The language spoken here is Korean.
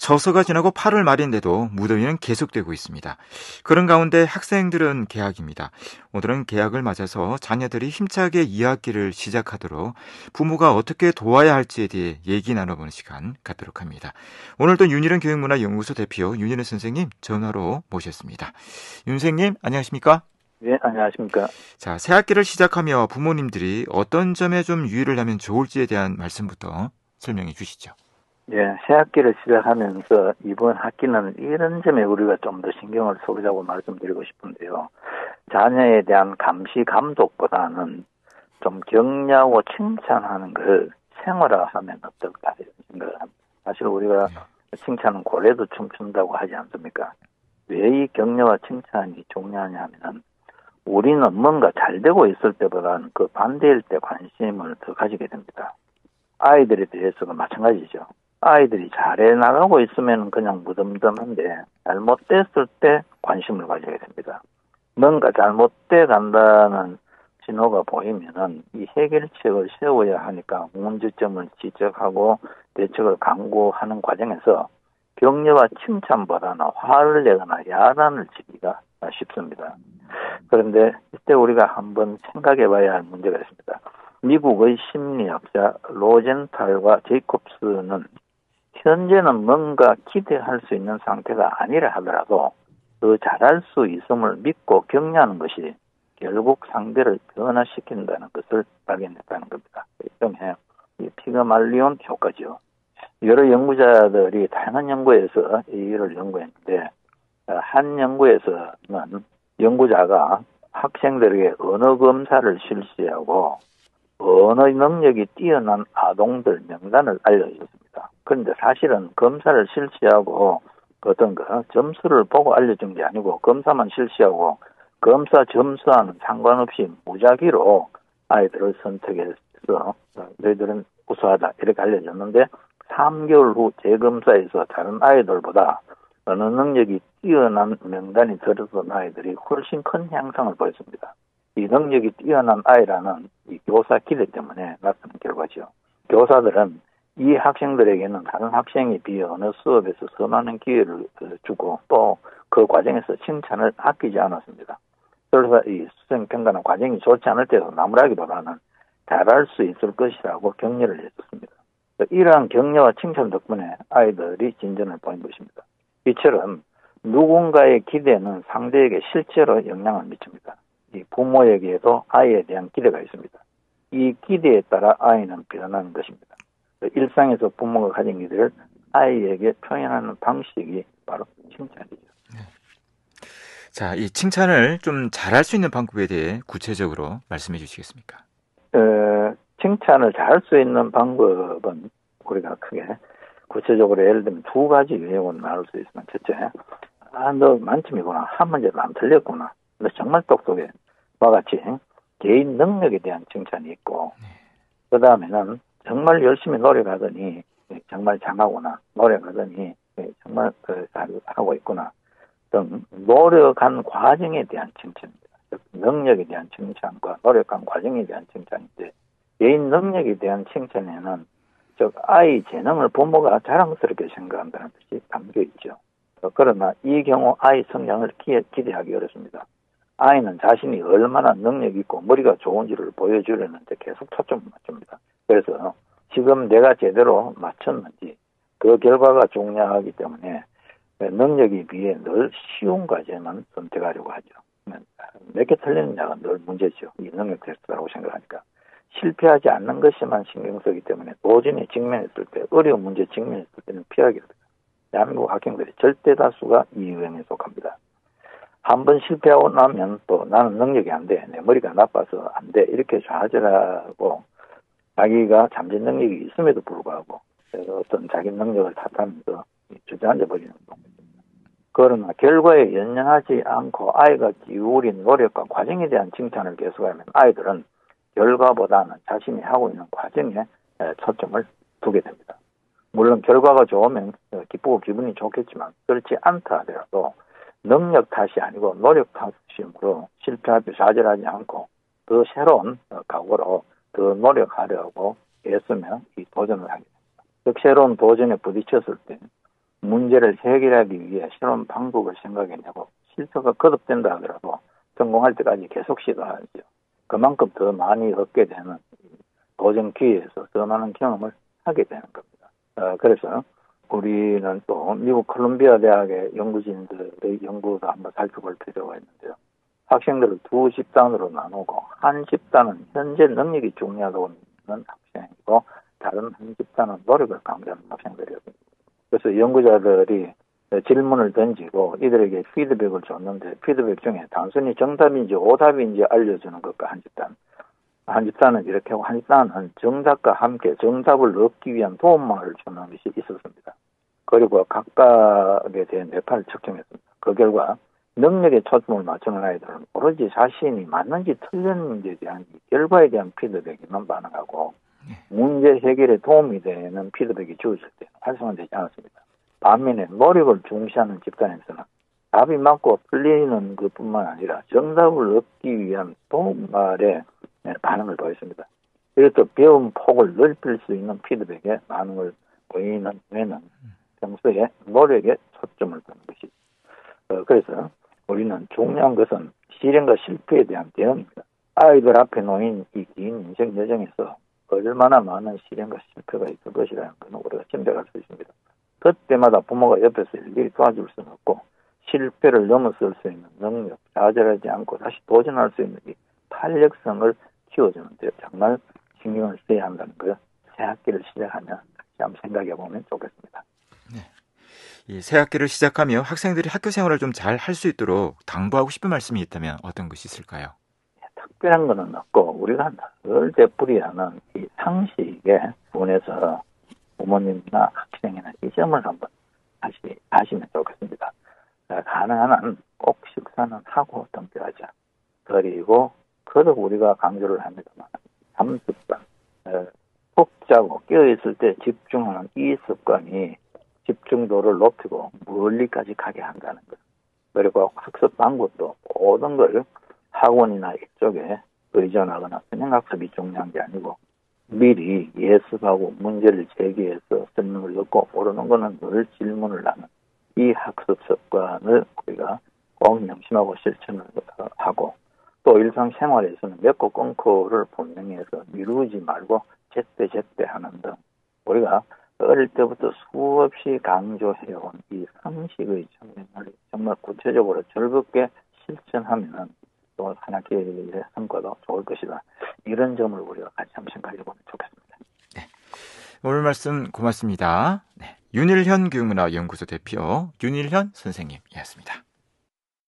저서가 지나고 8월 말인데도 무더위는 계속되고 있습니다. 그런 가운데 학생들은 개학입니다. 오늘은 개학을 맞아서 자녀들이 힘차게 2학기를 시작하도록 부모가 어떻게 도와야 할지에 대해 얘기 나눠보는 시간 갖도록 합니다. 오늘도 윤희룡 교육문화연구소 대표 윤희룡 선생님 전화로 모셨습니다. 윤 선생님 안녕하십니까? 네, 안녕하십니까. 자, 새 학기를 시작하며 부모님들이 어떤 점에 좀 유의를 하면 좋을지에 대한 말씀부터 설명해 주시죠. 예, 새 학기를 시작하면서 이번 학기는 이런 점에 우리가 좀 더 신경을 써보자고 말씀드리고 싶은데요. 자녀에 대한 감시 감독보다는 좀 격려하고 칭찬하는 걸 생활화하면 어떨까 이런 생각을 합니다. 사실 우리가 칭찬은 고래도 춤춘다고 하지 않습니까? 왜 이 격려와 칭찬이 중요하냐 하면 우리는 뭔가 잘 되고 있을 때보다는 그 반대일 때 관심을 더 가지게 됩니다. 아이들에 대해서가 마찬가지죠. 아이들이 잘해 나가고 있으면 그냥 무덤덤한데 잘못됐을 때 관심을 가지게 됩니다. 뭔가 잘못돼 간다는 신호가 보이면은 이 해결책을 세워야 하니까 문제점을 지적하고 대책을 강구하는 과정에서 격려와 칭찬보다는 화를 내거나 야단을 치기가 쉽습니다. 그런데 이때 우리가 한번 생각해 봐야 할 문제가 있습니다. 미국의 심리학자 로젠탈과 제이콥스는 현재는 뭔가 기대할 수 있는 상태가 아니라 하더라도 더 잘할 수 있음을 믿고 격려하는 것이 결국 상대를 변화시킨다는 것을 발견했다는 겁니다. 일종의 피그말리온 효과죠. 여러 연구자들이 다양한 연구에서 이를 연구했는데 한 연구에서는 연구자가 학생들에게 언어 검사를 실시하고 언어 능력이 뛰어난 아동들 명단을 알려줬습니다. 그런데 사실은 검사를 실시하고 어떤 점수를 보고 알려준 게 아니고 검사만 실시하고 검사 점수와는 상관없이 무작위로 아이들을 선택해서 너희들은 우수하다 이렇게 알려줬는데 3개월 후 재검사에서 다른 아이들보다 언어 능력이 뛰어난 명단이 들어선 아이들이 훨씬 큰 향상을 보였습니다. 이 능력이 뛰어난 아이라는 이 교사 기대 때문에 나타난 결과죠. 교사들은 이 학생들에게는 다른 학생에 비해 언어 수업에서 더 많은 기회를 주고 또 그 과정에서 칭찬을 아끼지 않았습니다. 그래서 이 수행평가는 과정이 좋지 않을 때도 나무라기보다는 잘할 수 있을 것이라고 격려를 해줬습니다. 이러한 격려와 칭찬 덕분에 아이들이 진전을 보인 것입니다. 이처럼 누군가의 기대는 상대에게 실제로 영향을 미칩니다. 이 부모에게도 아이에 대한 기대가 있습니다. 이 기대에 따라 아이는 변하는 것입니다. 일상에서 부모가 가진 기대를 아이에게 표현하는 방식이 바로 칭찬이죠. 네. 자, 이 칭찬을 좀 잘할 수 있는 방법에 대해 구체적으로 말씀해 주시겠습니까? 칭찬을 잘할 수 있는 방법은 우리가 크게 구체적으로 예를 들면 두 가지 유형을 나눌 수 있으면 첫째, 너 만점이구나. 한 문제도 안 틀렸구나. 너 정말 똑똑해. 와 같이 개인 능력에 대한 칭찬이 있고 그 다음에는 정말 열심히 노력하더니 정말 장하구나. 노력하더니 정말 잘하고 있구나. 등 노력한 과정에 대한 칭찬입니다. 즉 능력에 대한 칭찬과 노력한 과정에 대한 칭찬인데 개인 능력에 대한 칭찬에는 즉 아이 재능을 부모가 자랑스럽게 생각한다는 뜻이 담겨 있죠. 그러나 이 경우 아이 성장을 기대하기 어렵습니다. 아이는 자신이 얼마나 능력이 있고 머리가 좋은지를 보여주려는 데 계속 초점을 맞춥니다. 그래서 지금 내가 제대로 맞췄는지 그 결과가 중요하기 때문에 능력에 비해 늘 쉬운 과제만 선택하려고 하죠. 몇 개 틀리느냐가 늘 문제죠. 이 능력 테스트라고 생각하니까. 실패하지 않는 것에만 신경 쓰기 때문에 도전에 직면했을 때, 어려운 문제에 직면했을 때는 피하게 됩니다. 대한민국 학생들의 절대 다수가 이 유형에 속합니다. 한 번 실패하고 나면 또 나는 능력이 안 돼. 내 머리가 나빠서 안 돼. 이렇게 좌절하고 자기가 잠재 능력이 있음에도 불구하고 어떤 자기 능력을 탓하면서 주저앉아 버리는 겁니다. 그러나 결과에 연연하지 않고 아이가 기울인 노력과 과정에 대한 칭찬을 계속하면 아이들은 결과보다는 자신이 하고 있는 과정에 초점을 두게 됩니다. 물론 결과가 좋으면 기쁘고 기분이 좋겠지만 그렇지 않다 하더라도 능력 탓이 아니고 노력 탓이므로 실패하고 좌절하지 않고 더 새로운 각오로 더 노력하려고 애쓰며 이 도전을 하게 됩니다. 즉 새로운 도전에 부딪혔을 때 문제를 해결하기 위해 새로운 방법을 생각해내고 실패가 거듭된다 하더라도 성공할 때까지 계속 시도하죠. 그만큼 더 많이 얻게 되는 도전 기회에서 더 많은 경험을 하게 되는 겁니다. 그래서 우리는 또 미국 콜롬비아 대학의 연구진들의 연구도 한번 살펴볼 필요가 있는데요. 학생들을 두 집단으로 나누고 한 집단은 현재 능력이 중요하다고 믿는 학생이고 다른 한 집단은 노력을 강조하는 학생들이거든요. 그래서 연구자들이 질문을 던지고 이들에게 피드백을 줬는데 피드백 중에 단순히 정답인지 오답인지 알려주는 것과 한 집단은 이렇게 하고 한 집단은 정답과 함께 정답을 얻기 위한 도움말을 주는 것이 있었습니다. 그리고 각각에 대한 뇌파를 측정했습니다. 그 결과 능력에 초점을 맞추는 아이들은 오로지 자신이 맞는지 틀렸는지에 대한 결과에 대한 피드백에만 반응하고 문제 해결에 도움이 되는 피드백이 주어질 때 활성화되지 않았습니다. 반면에 노력을 중시하는 집단에서는 답이 맞고 틀리는 것뿐만 아니라 정답을 얻기 위한 도움말에 반응을 보였습니다. 이것도 배움 폭을 넓힐 수 있는 피드백에 반응을 보이는 외에는 평소에 노력에 초점을 두는 것이. 그래서 우리는 중요한 것은 실행과 실패에 대한 대응입니다. 아이들 앞에 놓인 이 긴 인생 여정에서 얼마나 많은 실행과 실패가 있을 것이라는 것은 우리가 짐작할 수 있습니다. 그때마다 부모가 옆에서 일일이 도와줄 수는 없고 실패를 넘어설 수 있는 능력, 좌절하지 않고 다시 도전할 수 있는 이 탄력성을 키워주는데 정말 신경을 써야 한다는 거요. 새 학기를 시작하면 같이 한번 생각해 보면 좋겠습니다. 네. 이 새 학기를 시작하며 학생들이 학교 생활을 좀 잘 할 수 있도록 당부하고 싶은 말씀이 있다면 어떤 것이 있을까요? 특별한 것은 없고 우리가 늘 되풀이하는 이 상식에 분해서 부모님이나 학생이나 이 점을 한번 다시 아시면 좋겠습니다. 가능한 한 꼭 식사는 하고 등교하자. 그리고 그도 우리가 강조를 합니다만 잠습관, 푹 자고 깨어있을 때 집중하는 이 습관이 집중도를 높이고 멀리까지 가게 한다는 것. 그리고 학습 방법도 모든 걸 학원이나 이쪽에 의존하거나 그냥 학습이 중요한 게 아니고 미리 예습하고 문제를 제기해서 설명을 듣고 모르는 거는 늘 질문을 하는 이 학습 습관을 우리가 꼭 명심하고 실천을 하고 또 일상생활에서는 맺고 끊고를 분명히 해서 미루지 말고 제때 하는 등 우리가 어릴 때부터 수없이 강조해온 이 상식의 측면을 정말 구체적으로 즐겁게 실천하면 또 한 학기의 성과도 좋을 것이다. 이런 점을 우리가 같이 한번 생각해 보면 좋겠습니다. 네. 오늘 말씀 고맙습니다. 네. 윤일현 교육문화연구소 대표 윤일현 선생님이었습니다.